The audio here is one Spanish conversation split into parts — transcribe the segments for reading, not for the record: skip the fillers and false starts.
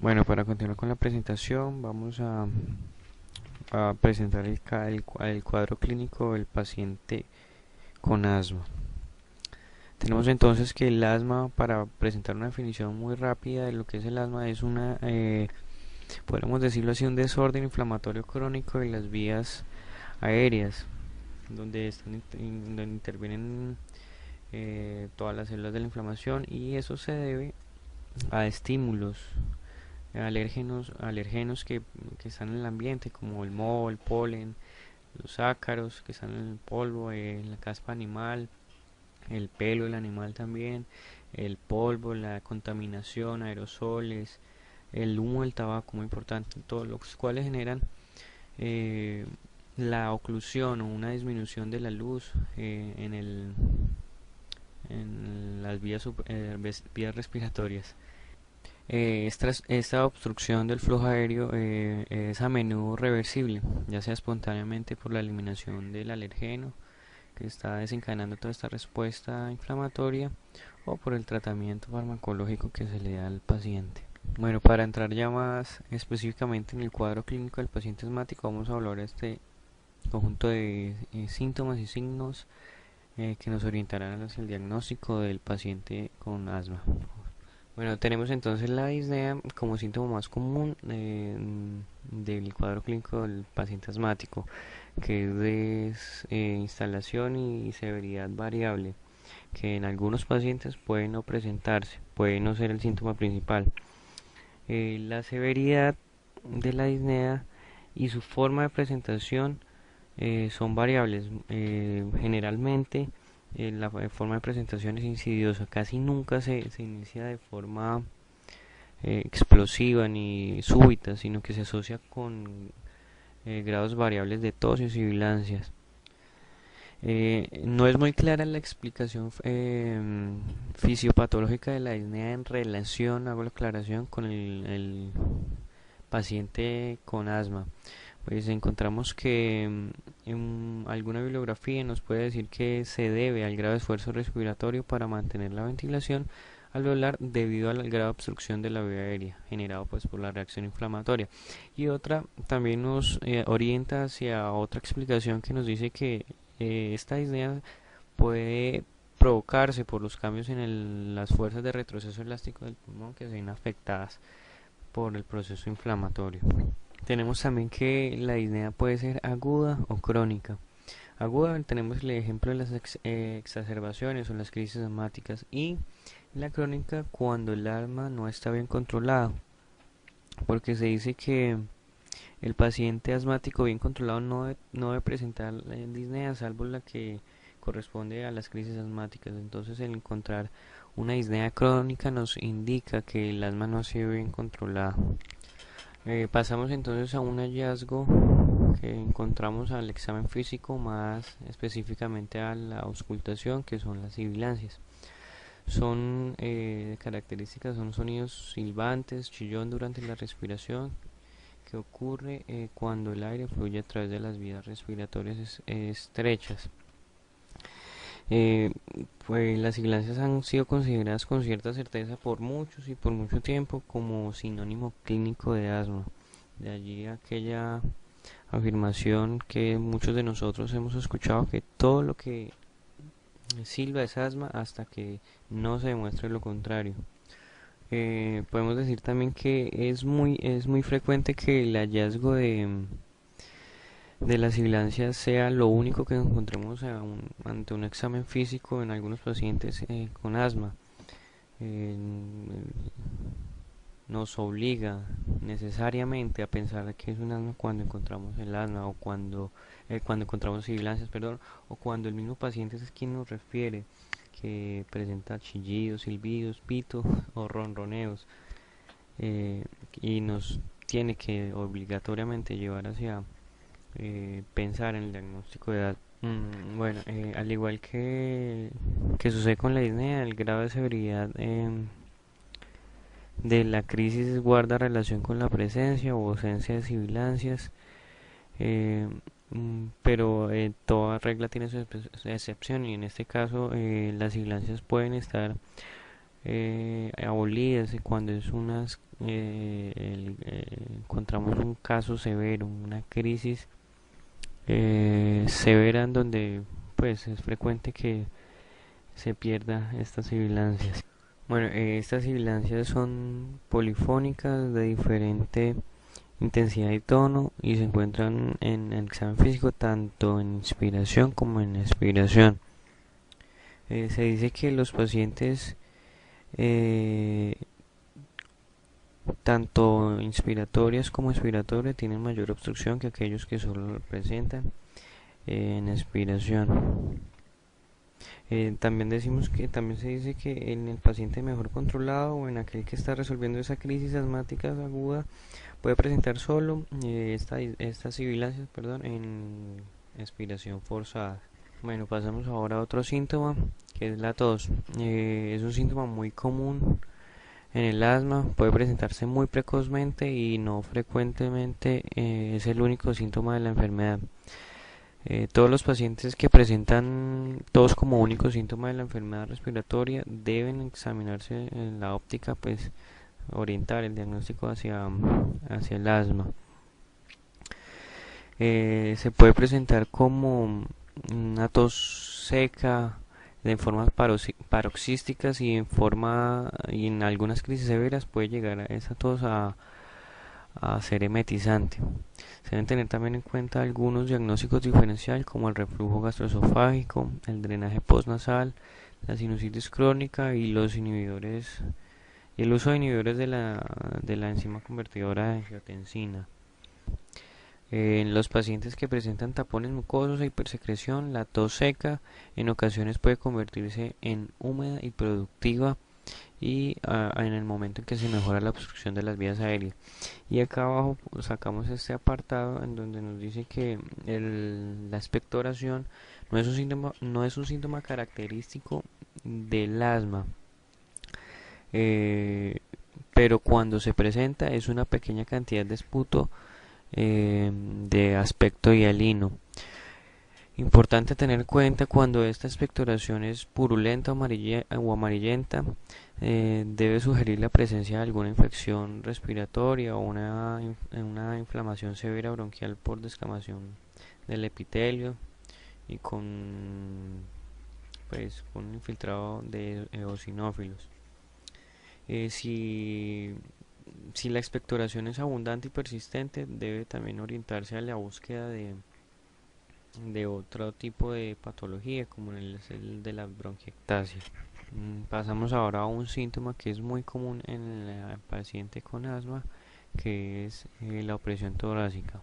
Bueno, para continuar con la presentación, vamos a presentar el cuadro clínico del paciente con asma. Tenemos entonces que el asma, para presentar una definición muy rápida de lo que es el asma, es podríamos decirlo así, un desorden inflamatorio crónico de las vías aéreas, donde intervienen todas las células de la inflamación, y eso se debe a estímulos alergenos que están en el ambiente, como el moho, el polen, los ácaros que están en el polvo, en la caspa animal, el pelo del animal también, el polvo, la contaminación, aerosoles, el humo del tabaco, muy importante, todos los cuales generan eh, la oclusión o una disminución de la luz en las vías respiratorias. Esta obstrucción del flujo aéreo es a menudo reversible, ya sea espontáneamente por la eliminación del alergeno que está desencadenando toda esta respuesta inflamatoria o por el tratamiento farmacológico que se le da al paciente. Bueno, para entrar ya más específicamente en el cuadro clínico del paciente asmático, vamos a hablar de este conjunto de síntomas y signos que nos orientarán hacia el diagnóstico del paciente con asma. Bueno, tenemos entonces la disnea como síntoma más común del cuadro clínico del paciente asmático, que es de instalación y severidad variable, que en algunos pacientes puede no presentarse, puede no ser el síntoma principal. La severidad de la disnea y su forma de presentación son variables. Generalmente la forma de presentación es insidiosa, casi nunca se inicia de forma explosiva ni súbita, sino que se asocia con grados variables de tos y sibilancias. No es muy clara la explicación fisiopatológica de la disnea en relación, hago la aclaración, con el paciente con asma. Pues encontramos que en alguna bibliografía nos puede decir que se debe al grado de esfuerzo respiratorio para mantener la ventilación alveolar debido al grado de obstrucción de la vía aérea generado pues por la reacción inflamatoria, y otra también nos orienta hacia otra explicación que nos dice que esta disnea puede provocarse por los cambios en las fuerzas de retroceso elástico del pulmón que se ven afectadas por el proceso inflamatorio. Tenemos también que la disnea puede ser aguda o crónica. Aguda tenemos el ejemplo de las exacerbaciones o las crisis asmáticas, y la crónica cuando el asma no está bien controlado, porque se dice que el paciente asmático bien controlado no debe presentar la disnea salvo la que corresponde a las crisis asmáticas. Entonces el encontrar una disnea crónica nos indica que el asma no ha sido bien controlada. Pasamos entonces a un hallazgo que encontramos al examen físico, más específicamente a la auscultación, que son las sibilancias. Son características, son sonidos silbantes, chillón durante la respiración, que ocurre cuando el aire fluye a través de las vías respiratorias estrechas. Eh, pues las sibilancias han sido consideradas con cierta certeza por muchos y por mucho tiempo como sinónimo clínico de asma. De allí aquella afirmación que muchos de nosotros hemos escuchado, que todo lo que silba es asma hasta que no se demuestre lo contrario. Podemos decir también que es muy frecuente que el hallazgo de las sibilancias sea lo único que encontremos ante un examen físico en algunos pacientes con asma. Eh, Nos obliga necesariamente a pensar que es un asma cuando encontramos el asma, o cuando encontramos sibilancias, perdón, o cuando el mismo paciente es quien nos refiere que presenta chillidos, silbidos, pitos o ronroneos, eh, y nos tiene que obligatoriamente llevar hacia pensar en el diagnóstico de edad. Bueno, al igual que sucede con la disnea, el grado de severidad de la crisis guarda relación con la presencia o ausencia de sibilancias, eh, pero toda regla tiene su excepción, y en este caso las sibilancias pueden estar abolidas cuando es encontramos un caso severo, una crisis severa en donde pues es frecuente que se pierda estas sibilancias. Bueno, estas sibilancias son polifónicas de diferente intensidad y tono y se encuentran en el examen físico tanto en inspiración como en expiración. Se dice que los pacientes eh, tanto inspiratorias como expiratorias tienen mayor obstrucción que aquellos que solo lo presentan en expiración. También decimos que también se dice que en el paciente mejor controlado o en aquel que está resolviendo esa crisis asmática aguda puede presentar solo estas sibilancias, perdón, en expiración forzada. Bueno, pasamos ahora a otro síntoma que es la tos. Es un síntoma muy común en el asma, puede presentarse muy precozmente y no frecuentemente es el único síntoma de la enfermedad. Todos los pacientes que presentan tos como único síntoma de la enfermedad respiratoria deben examinarse en la óptica, pues orientar el diagnóstico hacia el asma. Se puede presentar como una tos seca de formas paroxísticas y en algunas crisis severas puede llegar a esa tos a ser emetizante. Se deben tener también en cuenta algunos diagnósticos diferenciales como el reflujo gastroesofágico, el drenaje postnasal, la sinusitis crónica y los inhibidores y el uso de inhibidores de la enzima convertidora de angiotensina. En los pacientes que presentan tapones mucosos e hipersecreción, la tos seca en ocasiones puede convertirse en húmeda y productiva y en el momento en que se mejora la obstrucción de las vías aéreas. Y acá abajo sacamos este apartado en donde nos dice que la expectoración no es un síntoma característico del asma, eh, pero cuando se presenta es una pequeña cantidad de esputo de aspecto hialino. Importante tener en cuenta cuando esta expectoración es purulenta o amarillenta, debe sugerir la presencia de alguna infección respiratoria o una inflamación severa bronquial por descamación del epitelio y con un infiltrado de eosinófilos. Si la expectoración es abundante y persistente, debe también orientarse a la búsqueda de otro tipo de patología como el de la bronquiectasia. Pasamos ahora a un síntoma que es muy común en el paciente con asma, que es la opresión torácica.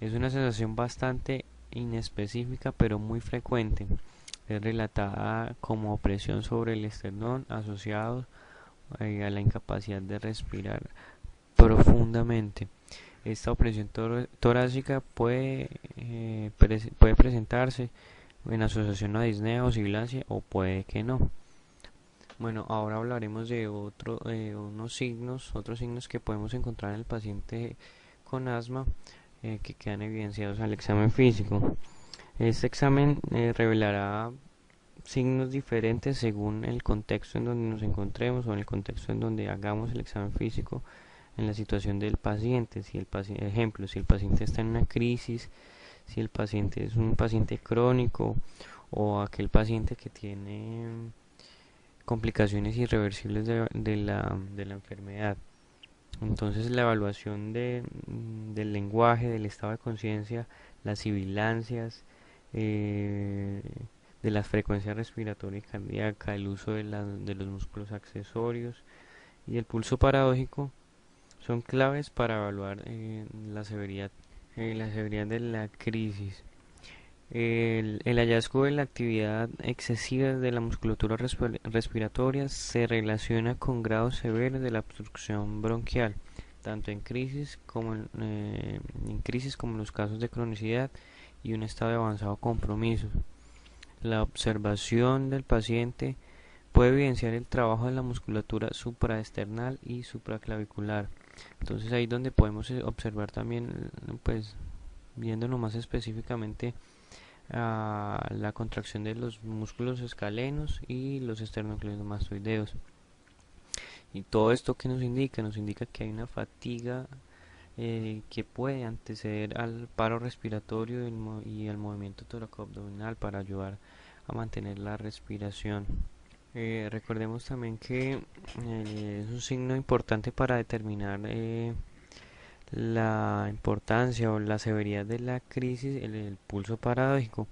Es una sensación bastante inespecífica pero muy frecuente. Es relatada como opresión sobre el esternón asociado a la incapacidad de respirar profundamente. Esta opresión torácica puede presentarse en asociación a disnea o sibilancia o puede que no. Bueno, ahora hablaremos de otros signos que podemos encontrar en el paciente con asma que quedan evidenciados al examen físico. Este examen revelará signos diferentes según el contexto en donde nos encontremos o en el contexto en donde hagamos el examen físico en la situación del paciente. Si el paciente, ejemplo, si el paciente está en una crisis, si el paciente es un paciente crónico o aquel paciente que tiene complicaciones irreversibles de la enfermedad. Entonces la evaluación del lenguaje, del estado de conciencia, las sibilancias, eh, de las frecuencias respiratoria y cardíaca, el uso de los músculos accesorios y el pulso paradójico son claves para evaluar la severidad de la crisis. El hallazgo de la actividad excesiva de la musculatura respiratoria se relaciona con grados severos de la obstrucción bronquial, tanto en crisis como en los casos de cronicidad y un estado de avanzado compromiso. La observación del paciente puede evidenciar el trabajo de la musculatura supraesternal y supraclavicular. Entonces ahí donde podemos observar también, pues viéndolo más específicamente, a la contracción de los músculos escalenos y los esternocleidomastoideos. Y todo esto que nos indica que hay una fatiga que puede anteceder al paro respiratorio y al movimiento toracoabdominal para ayudar a mantener la respiración. Recordemos también que es un signo importante para determinar la importancia o la severidad de la crisis, el pulso paradójico,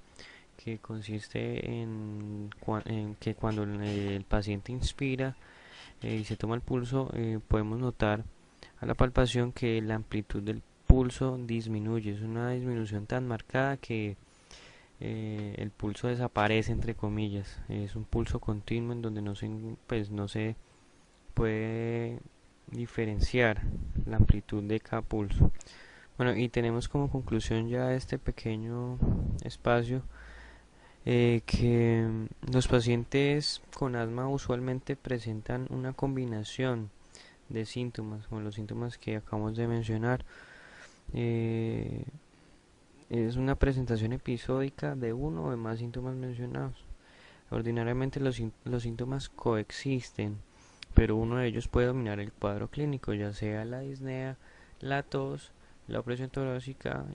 que consiste en que cuando el paciente inspira y se toma el pulso, podemos notar a la palpación que la amplitud del pulso disminuye. Es una disminución tan marcada que el pulso desaparece, entre comillas. Es un pulso continuo en donde no se puede diferenciar la amplitud de cada pulso. Bueno, y tenemos como conclusión ya este pequeño espacio que los pacientes con asma usualmente presentan una combinación de síntomas, como los síntomas que acabamos de mencionar. Eh, es una presentación episódica de uno o de más síntomas mencionados. Ordinariamente los síntomas coexisten, pero uno de ellos puede dominar el cuadro clínico, ya sea la disnea, la tos, la opresión torácica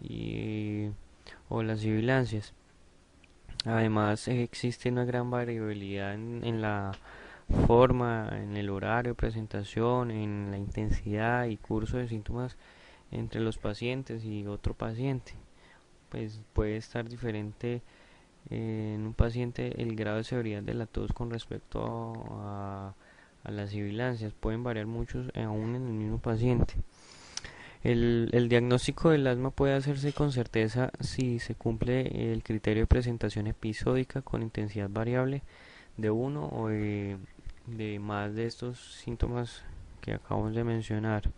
o las sibilancias. Además, existe una gran variabilidad en la forma, en el horario de presentación, en la intensidad y curso de síntomas entre los pacientes y otro paciente. Pues puede estar diferente en un paciente el grado de severidad de la tos con respecto a las sibilancias. Pueden variar mucho aún en el mismo paciente. El diagnóstico del asma puede hacerse con certeza si se cumple el criterio de presentación episódica con intensidad variable de uno o de más de estos síntomas que acabamos de mencionar.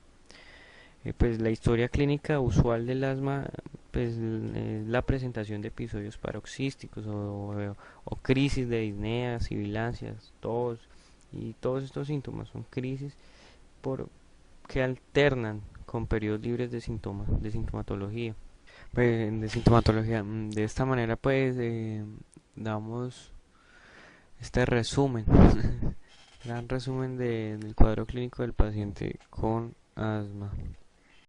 Pues la historia clínica usual del asma pues, es la presentación de episodios paroxísticos o crisis de disnea, sibilancias, tos y todos estos síntomas son crisis por, que alternan con periodos libres de síntomas, de sintomatología. De sintomatología. De esta manera pues damos este resumen, gran resumen del cuadro clínico del paciente con asma.